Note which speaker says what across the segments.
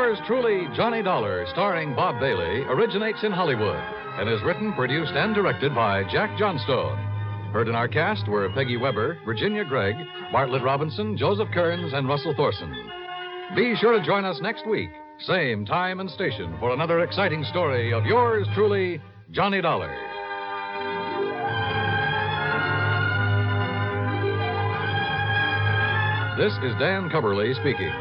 Speaker 1: Yours truly, Johnny Dollar, starring Bob Bailey, originates in Hollywood and is written, produced, and directed by Jack Johnstone. Heard in our cast were Peggy Weber, Virginia Gregg, Bartlett Robinson, Joseph Kearns, and Russell Thorson. Be sure to join us next week, same time and station, for another exciting story of yours truly, Johnny Dollar. This is Dan Coverly speaking.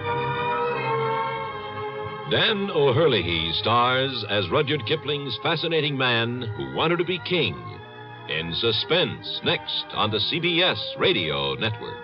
Speaker 2: Dan O'Hurley stars as Rudyard Kipling's fascinating man who wanted to be king in Suspense, next on the CBS Radio Network.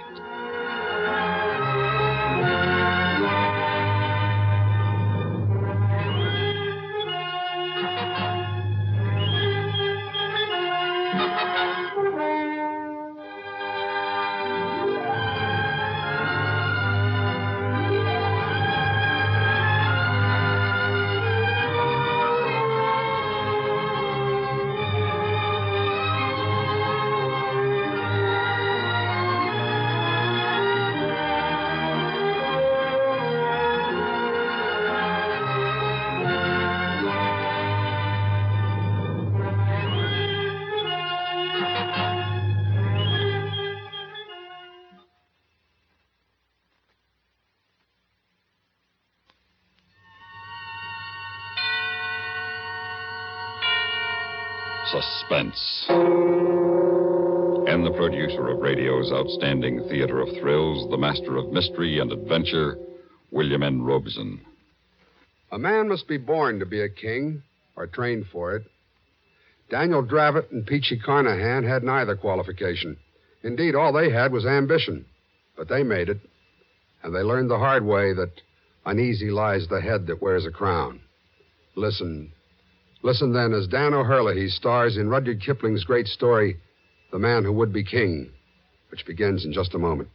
Speaker 3: Suspense. And the producer of radio's outstanding theater of thrills, the master of mystery and adventure, William N. Robeson.
Speaker 4: A man must be born to be a king, or trained for it. Daniel Dravett and Peachy Carnahan had neither qualification. Indeed, all they had was ambition. But they made it, and they learned the hard way that uneasy lies the head that wears a crown. Listen then as Dan O'Hurley stars in Rudyard Kipling's great story, The Man Who Would Be King, which begins in just a moment.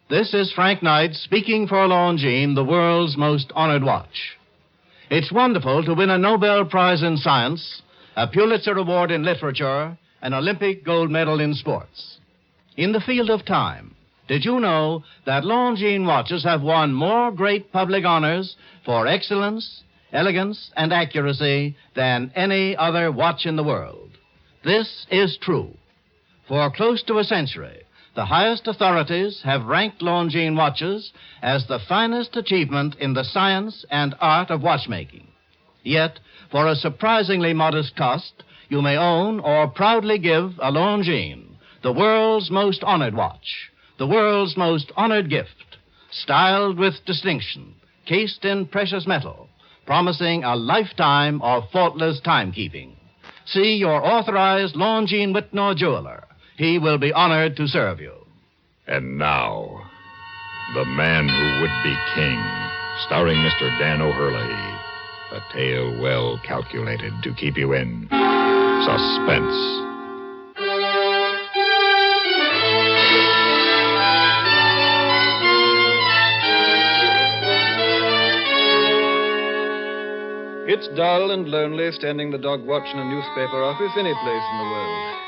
Speaker 5: This is Frank Knight speaking for Longines, the world's most honored watch. It's wonderful to win a Nobel Prize in Science, a Pulitzer Award in Literature, an Olympic gold medal in sports. In the field of time, did you know that Longines watches have won more great public honors for excellence, elegance, and accuracy than any other watch in the world? This is true. For close to a century, the highest authorities have ranked Longines watches as the finest achievement in the science and art of watchmaking. Yet, for a surprisingly modest cost, you may own or proudly give a Longines, the world's most honored watch, the world's most honored gift, styled with distinction, cased in precious metal, promising a lifetime of faultless timekeeping. See your authorized Longines Whitnor jeweler. He will be honored to serve you.
Speaker 3: And now, The Man Who Would Be King, starring Mr. Dan O'Hurley. A tale well calculated to keep you in suspense.
Speaker 6: It's dull and lonely standing the dog watch in a newspaper office any place in the world.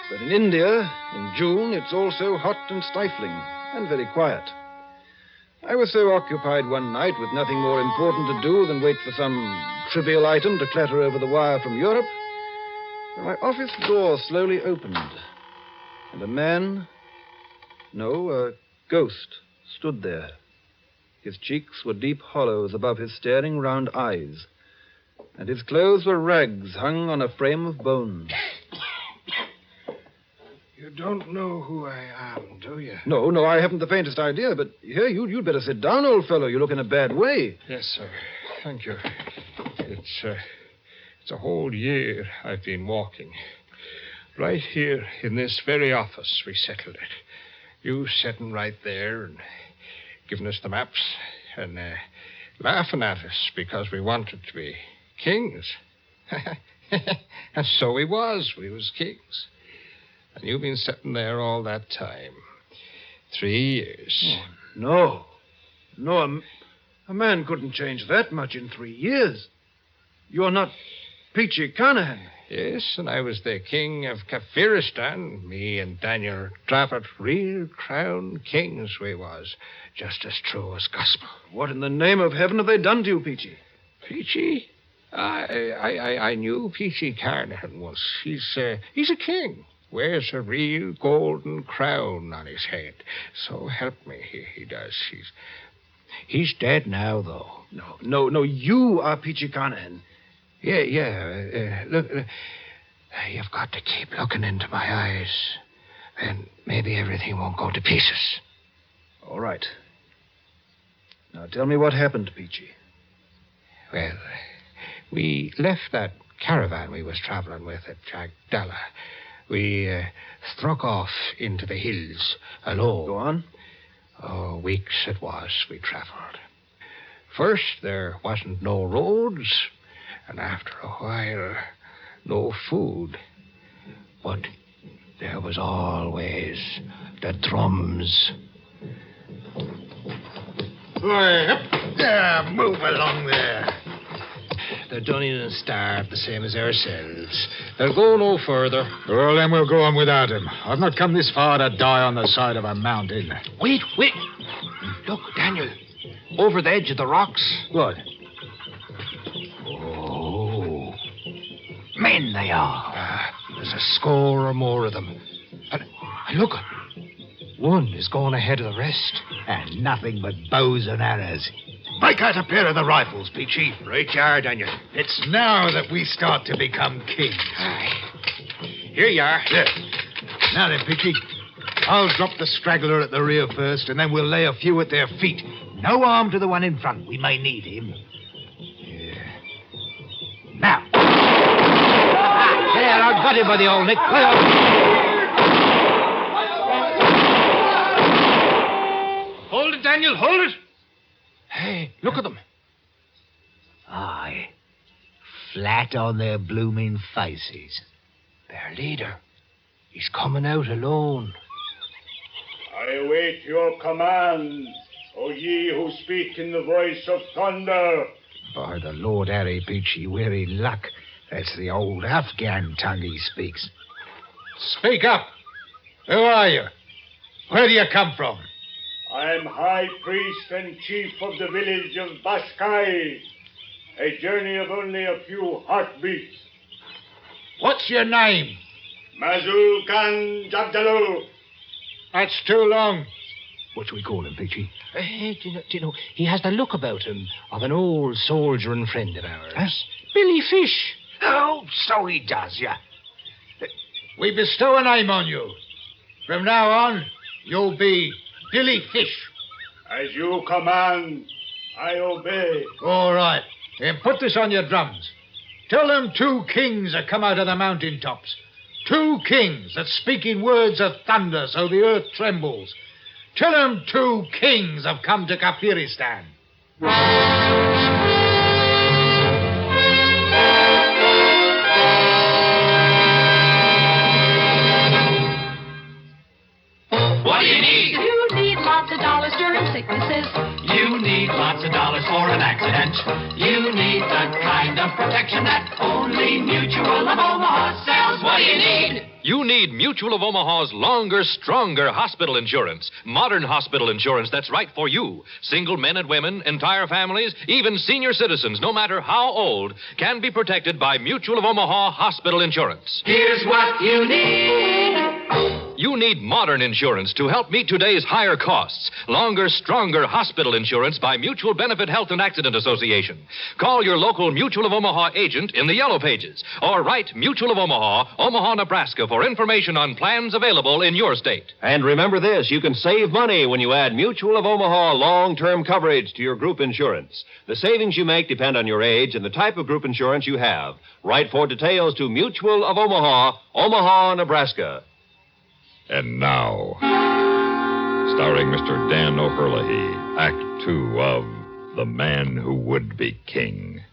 Speaker 6: But in India, in June, it's all so hot and stifling and very quiet. I was so occupied one night with nothing more important to do than wait for some trivial item to clatter over the wire from Europe, when my office door slowly opened, and a ghost, stood there. His cheeks were deep hollows above his staring round eyes, and his clothes were rags hung on a frame of bone.
Speaker 7: You don't know who I am, do you?
Speaker 6: No, I haven't the faintest idea, but here, you'd better sit down, old fellow. You look in a bad way.
Speaker 7: Yes, sir. Thank you. It's a whole year I've been walking. Right here in this very office we settled it. You sitting right there and giving us the maps and laughing at us because we wanted to be kings. And so we was. We was kings. And you've been sitting there all that time. 3 years.
Speaker 6: Oh, no, a man couldn't change that much in 3 years. You're not Peachy Carnahan.
Speaker 7: Yes, and I was the king of Kafiristan. Me and Daniel Dravitt, real crown kings we was. Just as true as gospel.
Speaker 6: What in the name of heaven have they done to you, Peachy?
Speaker 7: Peachy? I knew Peachy Carnahan once. He's a king. Wears a real golden crown on his head. So help me, he does. He's dead now, though.
Speaker 6: No, you are Peachy Carnahan.
Speaker 7: Yeah. Look, you've got to keep looking into my eyes. Then maybe everything won't go to pieces.
Speaker 6: All right. Now tell me what happened, Peachy.
Speaker 7: Well, we left that caravan we was traveling with at Jagdalla. We struck off into the hills alone.
Speaker 6: Go on.
Speaker 7: Oh, weeks it was we traveled. First, there wasn't no roads, and after a while, no food. But there was always the drums.
Speaker 3: Yeah, move along there.
Speaker 7: They're done in and starved the same as ourselves. They'll go no further.
Speaker 3: Well, then we'll go on without him. I've not come this far to die on the side of a mountain.
Speaker 7: Wait. Look, Daniel. Over the edge of the rocks.
Speaker 3: What?
Speaker 7: Oh. Men they are. There's a score or more of them. And look. One is going ahead of the rest.
Speaker 3: And nothing but bows and arrows. Break out a pair of the rifles, Peachy.
Speaker 7: Right you are, Daniel.
Speaker 3: It's now that we start to become kings.
Speaker 7: Aye. Here you are.
Speaker 3: There. Now then, Peachy, I'll drop the straggler at the rear first, and then we'll lay a few at their feet. No harm to the one in front. We may need him. Yeah. Now. There, I've got him by the old neck.
Speaker 7: Hold it, Daniel, hold it. Hey, look at them.
Speaker 3: Aye. Flat on their blooming faces.
Speaker 7: Their leader. He's coming out alone.
Speaker 8: I await your command, O ye who speak in the voice of thunder.
Speaker 3: By the Lord Harry, Peachy, we're in luck. That's the old Afghan tongue he speaks. Speak up. Who are you? Where do you come from?
Speaker 8: I am High Priest and Chief of the village of Bashkai. A journey of only a few heartbeats.
Speaker 3: What's your name?
Speaker 8: Mazul Khan Jabdalu.
Speaker 3: That's too long. What should we call him, Peachy?
Speaker 7: Do you know, he has the look about him of an old soldier and friend of ours. Huh? Billy Fish.
Speaker 3: Oh, so he does, yeah. We bestow a name on you. From now on, you'll be Billy Fish.
Speaker 8: As you command, I obey.
Speaker 3: All right. Then put this on your drums. Tell them 2 kings have come out of the mountaintops. 2 kings that speak in words of thunder so the earth trembles. Tell them 2 kings have come to Kafiristan.
Speaker 9: What do you need? You need lots of dollars during sicknesses.
Speaker 10: You need lots of dollars for an accident. You need the kind of protection that only Mutual of Omaha sells. What do you need?
Speaker 1: You need Mutual of Omaha's longer, stronger hospital insurance. Modern hospital insurance that's right for you. Single men and women, entire families, even senior citizens, no matter how old, can be protected by Mutual of Omaha hospital insurance.
Speaker 10: Here's what you need.
Speaker 1: You need modern insurance to help meet today's higher costs. Longer, stronger hospital insurance by Mutual Benefit Health and Accident Association. Call your local Mutual of Omaha agent in the Yellow Pages or write Mutual of Omaha, Omaha, Nebraska for information on plans available in your state.
Speaker 11: And remember this, you can save money when you add Mutual of Omaha long-term coverage to your group insurance. The savings you make depend on your age and the type of group insurance you have. Write for details to Mutual of Omaha, Omaha, Nebraska.
Speaker 3: And now, starring Mr. Dan O'Herlihy, Act 2 of The Man Who Would Be King.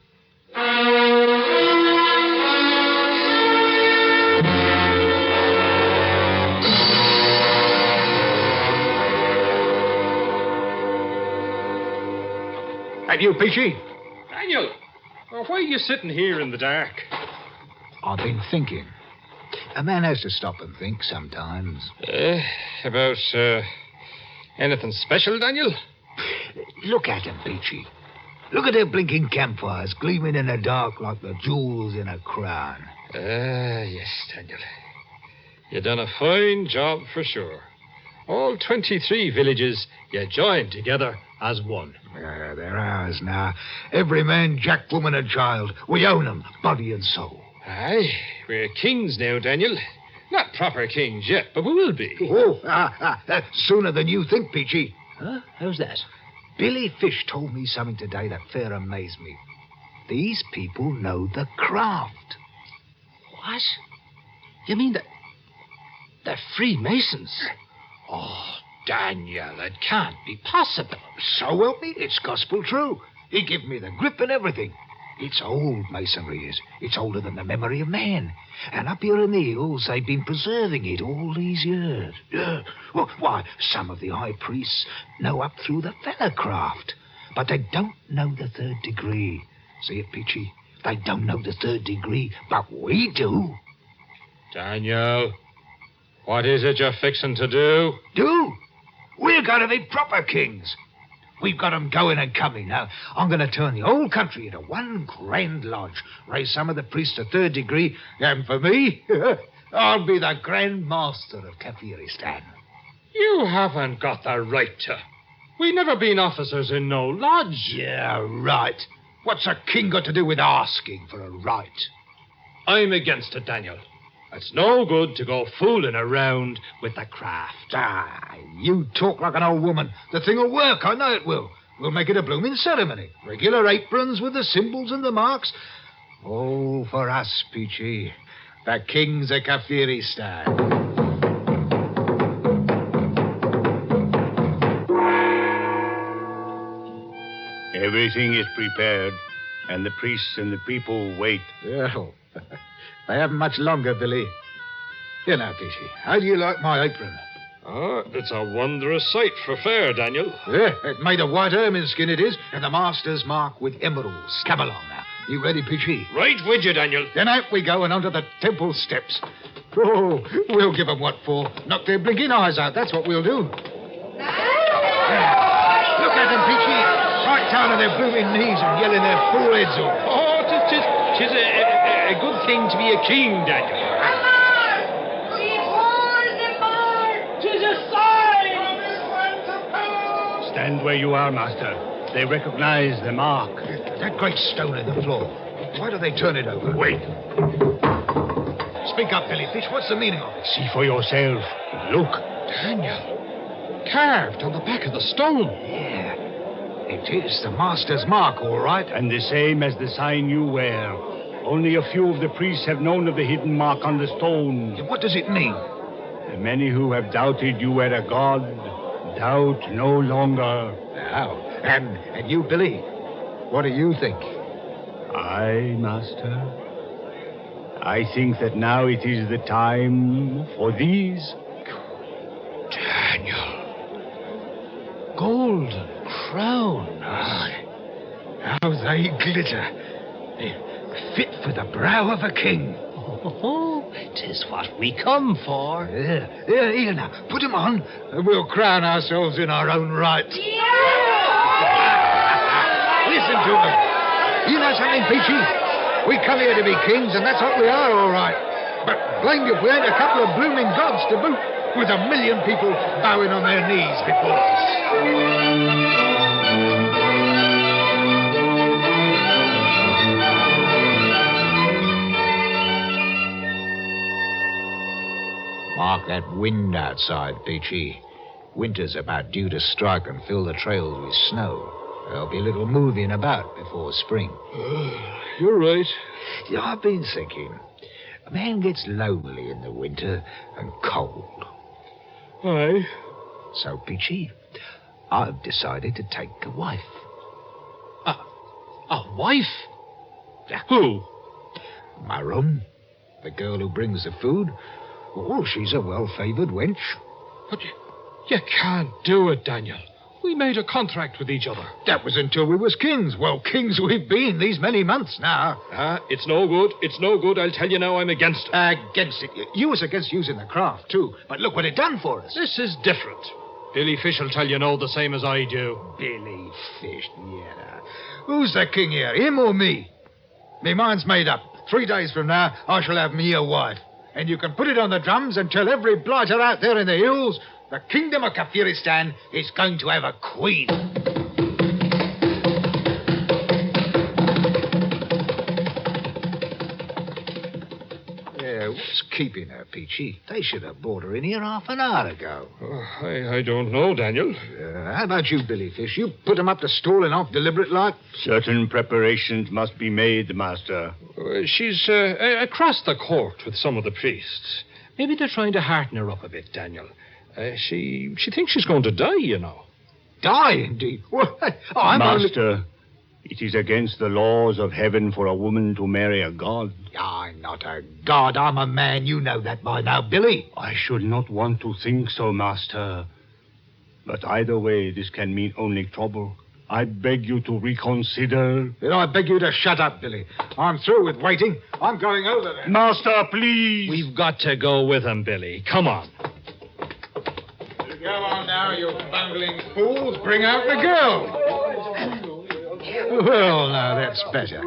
Speaker 3: And you, Peachy?
Speaker 7: Daniel, why are you sitting here in the dark?
Speaker 12: I've been thinking. A man has to stop and think sometimes.
Speaker 7: About, anything special, Daniel?
Speaker 12: Look at 'em, Peachy. Look at their blinking campfires gleaming in the dark like the jewels in a crown.
Speaker 7: Yes, Daniel. You done a fine job for sure. All 23 villages you joined together as one.
Speaker 12: They're ours now. Every man, jack, woman, and child. We own 'em, body and soul.
Speaker 7: Aye, we're kings now, Daniel. Not proper kings yet, but we will be.
Speaker 12: Sooner than you think, Peachy.
Speaker 5: Huh? How's that?
Speaker 12: Billy Fish told me something today that fair amazed me. These people know the craft.
Speaker 5: What? You mean that they're Freemasons?
Speaker 12: Oh, Daniel, it can't be possible. So help me, it's gospel true. He give me the grip and everything. It's old masonry is. It's older than the memory of man. And up here in the hills, they've been preserving it all these years. Yeah. Well, why, some of the high priests know up through the feathercraft, but they don't know the third degree. See it, Peachy? They don't know the third degree, but we do.
Speaker 7: Daniel, what is it you're fixing to do?
Speaker 12: Do? We're going to be proper kings. We've got 'em going and coming. Now, I'm going to turn the whole country into one grand lodge, raise some of the priests to third degree, and for me, I'll be the Grand Master of Kafiristan.
Speaker 7: You haven't got the right to. We never been officers in no lodge.
Speaker 12: Yeah, right. What's a king got to do with asking for a right?
Speaker 7: I'm against it, Daniel. It's no good to go fooling around with the craft.
Speaker 12: You talk like an old woman. The thing will work, I know it will. We'll make it a blooming ceremony. Regular aprons with the symbols and the marks. All for us, Peachy. The kings of Kafiristan.
Speaker 8: Everything is prepared, and the priests and the people wait.
Speaker 12: Well, they haven't much longer, Billy. You know, Peachy, how do you like my apron?
Speaker 7: Oh, it's a wondrous sight for fair, Daniel.
Speaker 12: Yeah, it made of white ermine skin it is, and the master's mark with emeralds. Come along now. You ready, Peachy?
Speaker 7: Right with you, Daniel.
Speaker 12: Then out we go and onto the temple steps. Oh, we'll give 'em what for. Knock their blinking eyes out, that's what we'll do. Look at them, Peachy. Right down on their blooming knees and yelling their foreheads off.
Speaker 7: Oh, 'tis a good thing to be a king, Daniel.
Speaker 8: Stand where you are, Master. They recognize the mark.
Speaker 12: That great stone in the floor. Why do they turn it over?
Speaker 8: Wait.
Speaker 12: Speak up, Billy Fish. What's the meaning of it?
Speaker 8: See for yourself. Look.
Speaker 7: Daniel, carved on the back of the stone.
Speaker 12: Yeah. It is the master's mark, all right.
Speaker 8: And the same as the sign you wear. Only a few of the priests have known of the hidden mark on the stone.
Speaker 12: What does it mean?
Speaker 8: The many who have doubted you were a god, doubt no longer.
Speaker 12: Now, and you, Billy, what do you think?
Speaker 8: I, Master, I think that now it is the time for these.
Speaker 12: Daniel. Golden crowns. Aye. How they glitter. Fit for the brow of a king.
Speaker 5: Oh, 'tis what we come for.
Speaker 12: Yeah, here now. Put 'em on, and we'll crown ourselves in our own right.
Speaker 9: Yeah!
Speaker 12: Listen to them. You know something, Peachy? We come here to be kings, and that's what we are, all right. But blame you if we ain't a couple of blooming gods to boot, with 1,000,000 people bowing on their knees before us. Mark that wind outside, Peachy. Winter's about due to strike and fill the trails with snow. There'll be a little moving about before spring.
Speaker 7: You're right.
Speaker 12: Yeah, I've been thinking. A man gets lonely in the winter and cold.
Speaker 7: Aye.
Speaker 12: So, Peachy, I've decided to take a wife.
Speaker 7: A wife? Who?
Speaker 12: My room. The girl who brings the food. Oh, she's a well-favoured wench.
Speaker 7: But you can't do it, Daniel. We made a contract with each other.
Speaker 12: That was until we was kings. Well, kings we've been these many months now.
Speaker 7: It's no good. It's no good. I'll tell you now I'm against it.
Speaker 12: Against it. You was against using the craft, too. But look what it done for us.
Speaker 7: This is different. Billy Fish will tell you no the same as I do.
Speaker 12: Billy Fish, yeah. Who's the king here, him or me? Me mind's made up. 3 days from now, I shall have me a wife. And you can put it on the drums and tell every blighter out there in the hills the kingdom of Kafiristan is going to have a queen. Yeah, what's keeping her, Peachy? They should have brought her in here half an hour ago.
Speaker 7: I don't know, Daniel.
Speaker 12: How about you, Billy Fish? You put them up to stalling off deliberate like?
Speaker 13: Certain preparations must be made, Master.
Speaker 7: She's across the court with some of the priests. Maybe they're trying to hearten her up a bit, Daniel. She thinks she's going to die, you know.
Speaker 12: Die, indeed?
Speaker 13: Master, it is against the laws of heaven for a woman to marry a god.
Speaker 12: I'm not a god. I'm a man. You know that by now, Billy.
Speaker 13: I should not want to think so, Master. But either way, this can mean only trouble. I beg you to reconsider.
Speaker 12: Then I beg you to shut up, Billy. I'm through with waiting. I'm going over there.
Speaker 13: Master, please.
Speaker 7: We've got to go with him, Billy. Come on.
Speaker 12: Come on now, you bungling fools. Bring out the girl. Well, now that's better.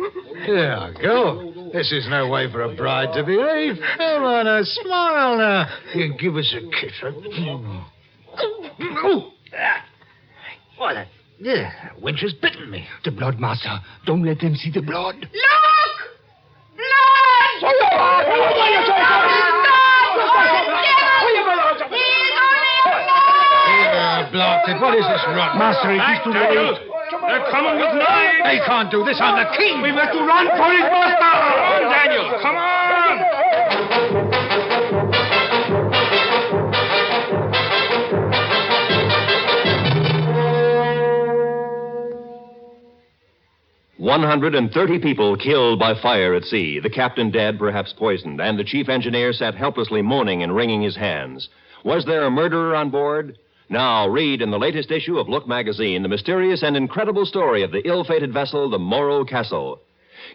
Speaker 12: There, girl. This is no way for a bride to behave. Come on, now, smile now. You can give us a kiss. Why, that wench has bitten me.
Speaker 13: The blood, Master. Don't let them see the blood.
Speaker 9: Look! Blood!
Speaker 12: Blasted, what is this rot?
Speaker 13: Master, it is too late.
Speaker 7: They're coming with knives.
Speaker 12: They can't do this. I'm the king.
Speaker 7: We've got to run for it, Master. Come on, Daniel. Come on.
Speaker 11: 130 people killed by fire at sea, the captain dead, perhaps poisoned, and the chief engineer sat helplessly moaning and wringing his hands. Was there a murderer on board? Now, read in the latest issue of Look magazine the mysterious and incredible story of the ill-fated vessel, the Morro Castle.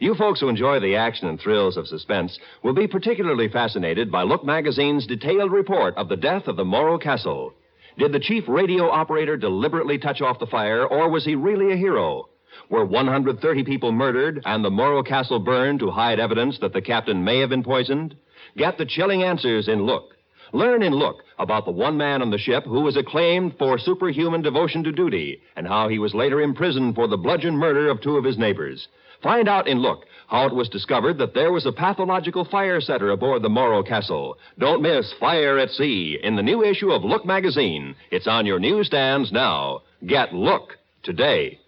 Speaker 11: You folks who enjoy the action and thrills of suspense will be particularly fascinated by Look magazine's detailed report of the death of the Morro Castle. Did the chief radio operator deliberately touch off the fire, or was he really a hero? Were 130 people murdered and the Morro Castle burned to hide evidence that the captain may have been poisoned? Get the chilling answers in Look. Learn in Look about the one man on the ship who was acclaimed for superhuman devotion to duty and how he was later imprisoned for the bludgeon murder of 2 of his neighbors. Find out in Look how it was discovered that there was a pathological fire setter aboard the Morro Castle. Don't miss Fire at Sea in the new issue of Look magazine. It's on your newsstands now. Get Look today.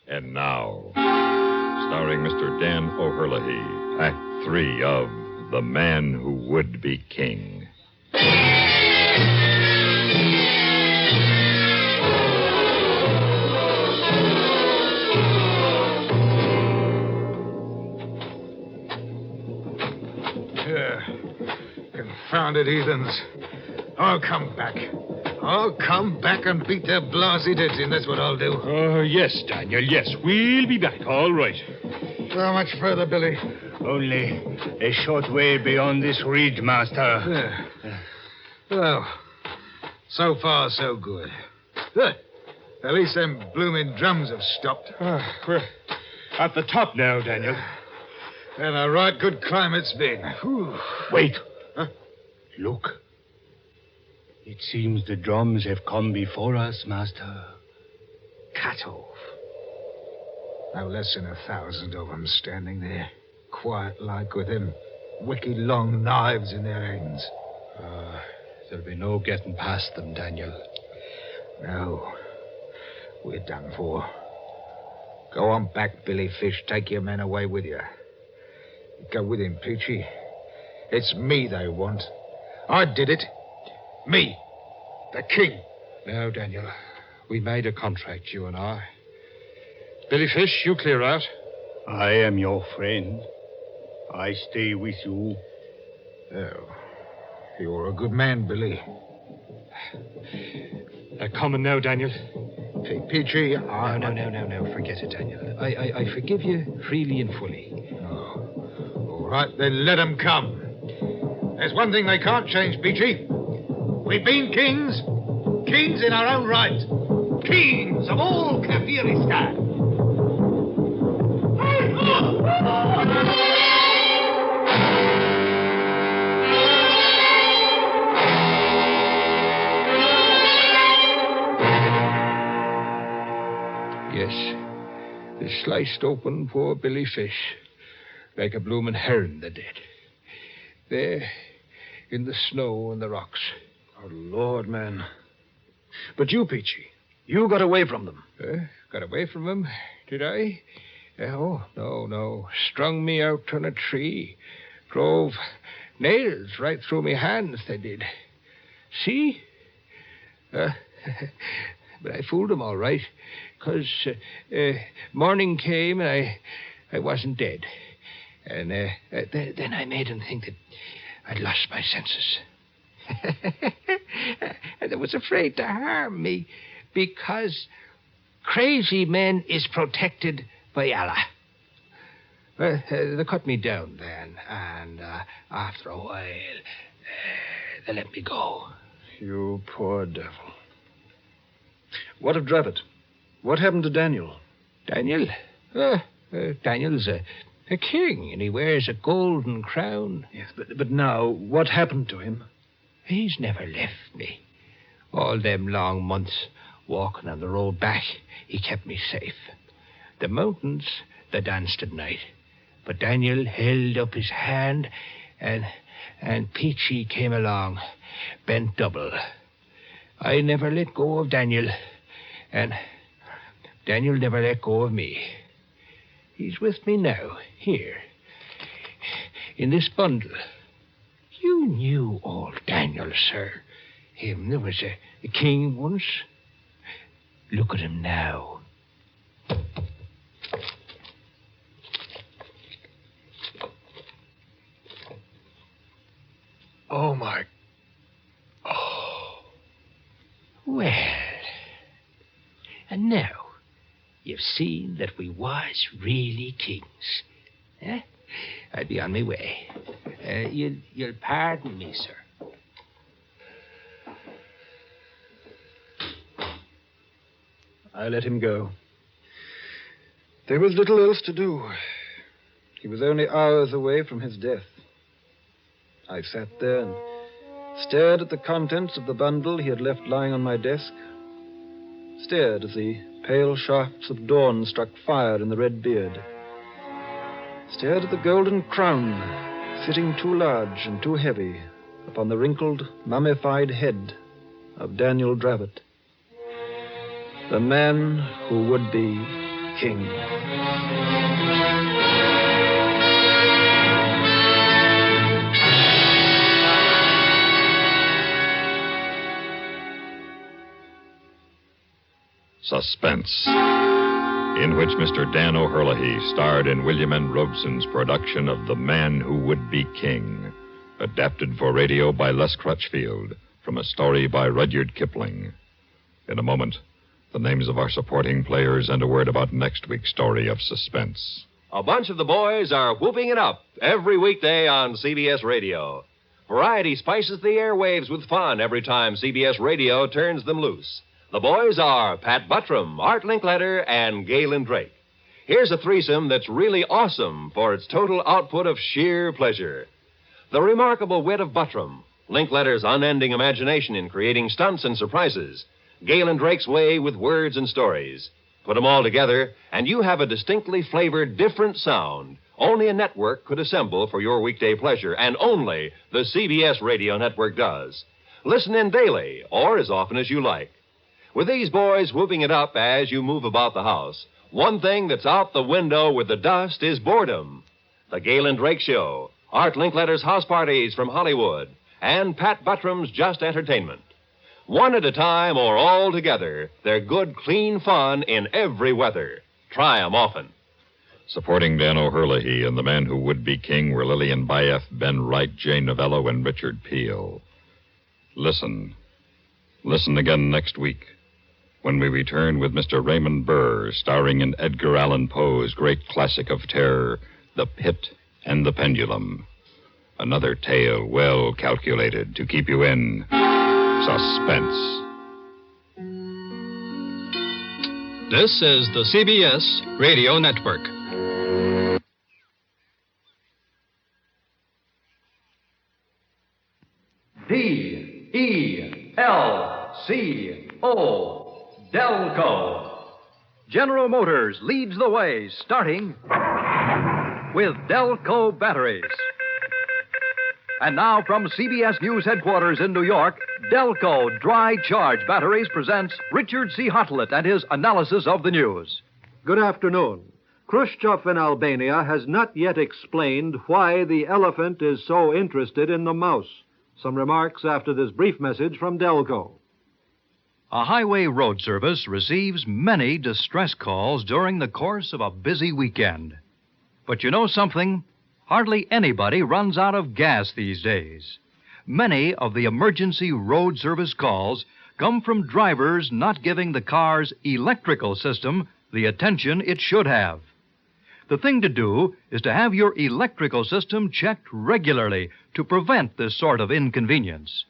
Speaker 3: And now, starring Mr. Dan O'Herlihy, Act 3 of The Man Who Would Be King.
Speaker 12: Confounded heathens. I'll come back. I'll come back and beat their blasted heads in. That's what I'll do.
Speaker 7: Yes, Daniel, yes. We'll be back, all right.
Speaker 12: How much further, Billy?
Speaker 13: Only a short way beyond this ridge, Master.
Speaker 12: Well, so far, so good. At least them blooming drums have stopped.
Speaker 7: We're at the top now, Daniel.
Speaker 12: And a right good climb it's been. Whew.
Speaker 13: Wait. Look. It seems the drums have come before us, Master.
Speaker 12: Cut off. No less than 1,000 of them standing there, quiet like, with them wicked long knives in their hands.
Speaker 7: There'll be no getting past them, Daniel.
Speaker 12: No. We're done for. Go on back, Billy Fish. Take your men away with you. Go with him, Peachy. It's me they want. I did it. Me. The king.
Speaker 7: Now, Daniel, we made a contract, you and I. Billy Fish, you clear out.
Speaker 13: I am your friend. I stay with you.
Speaker 12: Oh. You're a good man, Billy.
Speaker 7: They're coming now, Daniel.
Speaker 12: Hey, Peachy,
Speaker 6: No. Forget it, Daniel. I forgive you freely and fully.
Speaker 12: All right, then let 'em come. There's one thing they can't change, Peachy. We've been kings. Kings in our own right. Kings of all Kafiristan.
Speaker 7: Yes, they sliced open poor Billy Fish like a bloomin' herring, they did. There, in the snow and the rocks.
Speaker 6: Oh, Lord, man. But you, Peachy, you got away from them.
Speaker 7: Got away from them, did I? Oh, no. Strung me out on a tree. Drove nails right through me hands, they did. See? But I fooled them all right, 'cause morning came and I wasn't dead. And then I made them think that I'd lost my senses. And they was afraid to harm me because crazy men is protected by Allah. Well, they cut me down then, and after a while, they let me go.
Speaker 6: You poor devil. What of Dravitt? What happened to Daniel?
Speaker 7: Daniel? Daniel's a king, and he wears a golden crown.
Speaker 6: Yes, but now, what happened to him?
Speaker 7: He's never left me. All them long months walking on the road back, he kept me safe. The mountains, they danced at night. But Daniel held up his hand, and Peachy came along, bent double. I never let go of Daniel, and Daniel never let go of me. He's with me now, here, in this bundle. You knew old Daniel, sir. Him that was a king once. Look at him now.
Speaker 6: Oh, my...
Speaker 7: Well, and now you've seen that we was really kings. Eh? I'll be on my way. You'll pardon me, sir.
Speaker 6: I let him go. There was little else to do. He was only hours away from his death. I sat there and stared at the contents of the bundle he had left lying on my desk. Stared as the pale shafts of dawn struck fire in the red beard. Stared at the golden crown, sitting too large and too heavy upon the wrinkled, mummified head of Daniel Dravitt, the man who would be king.
Speaker 3: Suspense, in which Mr. Dan O'Herlihy starred in William N. Robson's production of The Man Who Would Be King, adapted for radio by Les Crutchfield from a story by Rudyard Kipling. In a moment, the names of our supporting players and a word about next week's story of Suspense.
Speaker 11: A bunch of the boys are whooping it up every weekday on CBS Radio. Variety spices the airwaves with fun every time CBS Radio turns them loose. The boys are Pat Buttram, Art Linkletter, and Galen Drake. Here's a threesome that's really awesome for its total output of sheer pleasure. The remarkable wit of Buttram, Linkletter's unending imagination in creating stunts and surprises, Galen Drake's way with words and stories. Put them all together, and you have a distinctly flavored, different sound only a network could assemble for your weekday pleasure, and only the CBS Radio Network does. Listen in daily, or as often as you like. With these boys whooping it up as you move about the house, one thing that's out the window with the dust is boredom. The Galen Drake Show, Art Linkletter's House Parties from Hollywood, and Pat Buttram's Just Entertainment. One at a time or all together, they're good, clean fun in every weather. Try 'em often.
Speaker 3: Supporting Dan O'Herlihy and The Man Who Would Be King were Lillian Bayeth, Ben Wright, Jane Novello, and Richard Peel. Listen. Listen again next week. when we return with Mr. Raymond Burr, starring in Edgar Allan Poe's great classic of terror, The Pit and the Pendulum. Another tale well calculated to keep you in suspense.
Speaker 14: This is the CBS Radio Network.
Speaker 15: D-E-L-C-O, Delco. General Motors leads the way, starting with Delco batteries. And now from CBS News headquarters in New York, Delco Dry Charge Batteries presents Richard C. Hotlett and his analysis of the news.
Speaker 16: Good afternoon. Khrushchev in Albania has not yet explained why the elephant is so interested in the mouse. Some remarks after this brief message from Delco.
Speaker 15: A highway road service receives many distress calls during the course of a busy weekend. But you know something? Hardly anybody runs out of gas these days. Many of the emergency road service calls come from drivers not giving the car's electrical system the attention it should have. The thing to do is to have your electrical system checked regularly to prevent this sort of inconvenience.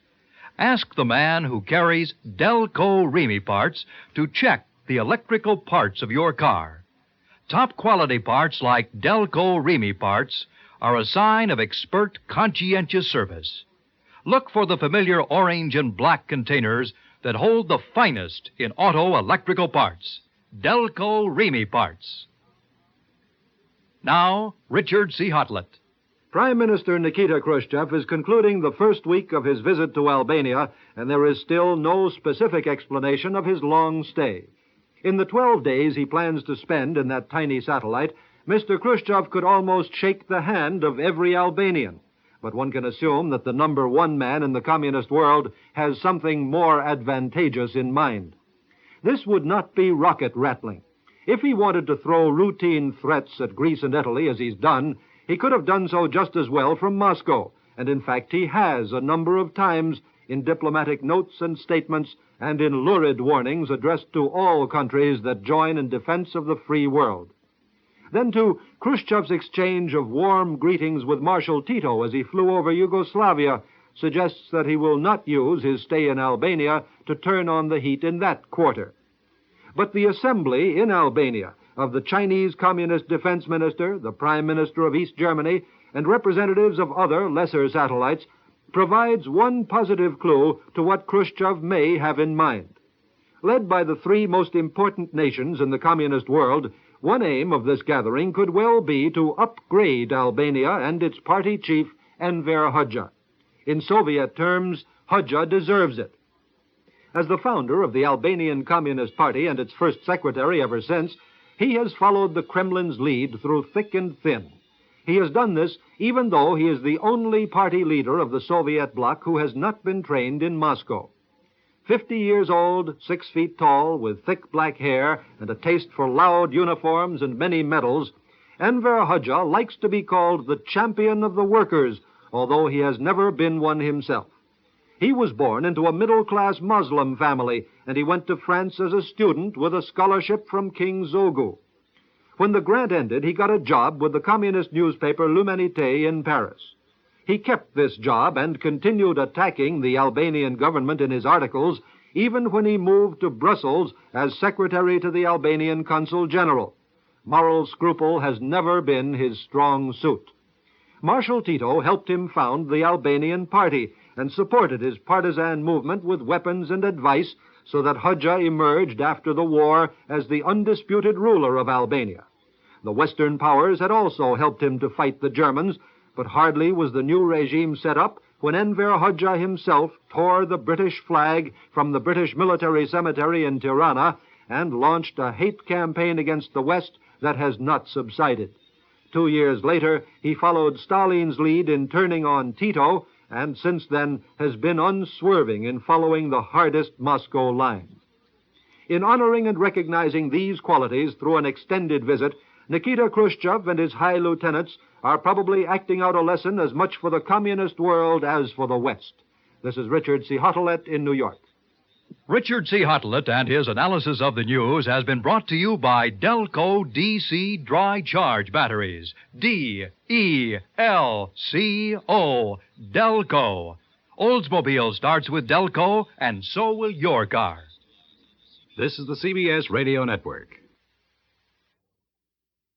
Speaker 15: Ask the man who carries Delco Remy parts to check the electrical parts of your car. Top quality parts like Delco Remy parts are a sign of expert, conscientious service. Look for the familiar orange and black containers that hold the finest in auto electrical parts. Delco Remy parts. Now, Richard C. Hotlett.
Speaker 16: Prime Minister Nikita Khrushchev is concluding the first week of his visit to Albania, and there is still no specific explanation of his long stay. In the 12 days he plans to spend in that tiny satellite, Mr. Khrushchev could almost shake the hand of every Albanian. But one can assume that the number one man in the communist world has something more advantageous in mind. This would not be rocket rattling. If he wanted to throw routine threats at Greece and Italy, as he's done, he could have done so just as well from Moscow. And in fact, he has a number of times in diplomatic notes and statements and in lurid warnings addressed to all countries that join in defense of the free world. Then, too, Khrushchev's exchange of warm greetings with Marshal Tito as he flew over Yugoslavia suggests that he will not use his stay in Albania to turn on the heat in that quarter. But the assembly in Albania of the Chinese Communist Defense Minister, the Prime Minister of East Germany, and representatives of other lesser satellites provides one positive clue to what Khrushchev may have in mind. Led by the three most important nations in the communist world, one aim of this gathering could well be to upgrade Albania and its party chief, Enver Hoxha. In Soviet terms, Hoxha deserves it. As the founder of the Albanian Communist Party and its first secretary ever since, he has followed the Kremlin's lead through thick and thin. He has done this even though he is the only party leader of the Soviet bloc who has not been trained in Moscow. 50 years old, 6 feet tall, with thick black hair and a taste for loud uniforms and many medals, Enver Hoxha likes to be called the champion of the workers, although he has never been one himself. He was born into a middle-class Muslim family, and he went to France as a student with a scholarship from King Zogu. When the grant ended, he got a job with the communist newspaper L'Humanité in Paris. He kept this job and continued attacking the Albanian government in his articles, even when he moved to Brussels as secretary to the Albanian Consul General. Moral scruple has never been his strong suit. Marshal Tito helped him found the Albanian Party and supported his partisan movement with weapons and advice so that Hoxha emerged after the war as the undisputed ruler of Albania. The Western powers had also helped him to fight the Germans, but hardly was the new regime set up when Enver Hoxha himself tore the British flag from the British military cemetery in Tirana and launched a hate campaign against the West that has not subsided. 2 years later, he followed Stalin's lead in turning on Tito, and since then has been unswerving in following the hardest Moscow line. In honoring and recognizing these qualities through an extended visit, Nikita Khrushchev and his high lieutenants are probably acting out a lesson as much for the communist world as for the West. This is Richard C. Hotlett in New York.
Speaker 15: Richard C. Huttlett and his analysis of the news has been brought to you by Delco DC Dry Charge Batteries. D-E-L-C-O. Delco. Oldsmobile starts with Delco, and so will your car.
Speaker 1: This is the CBS Radio Network.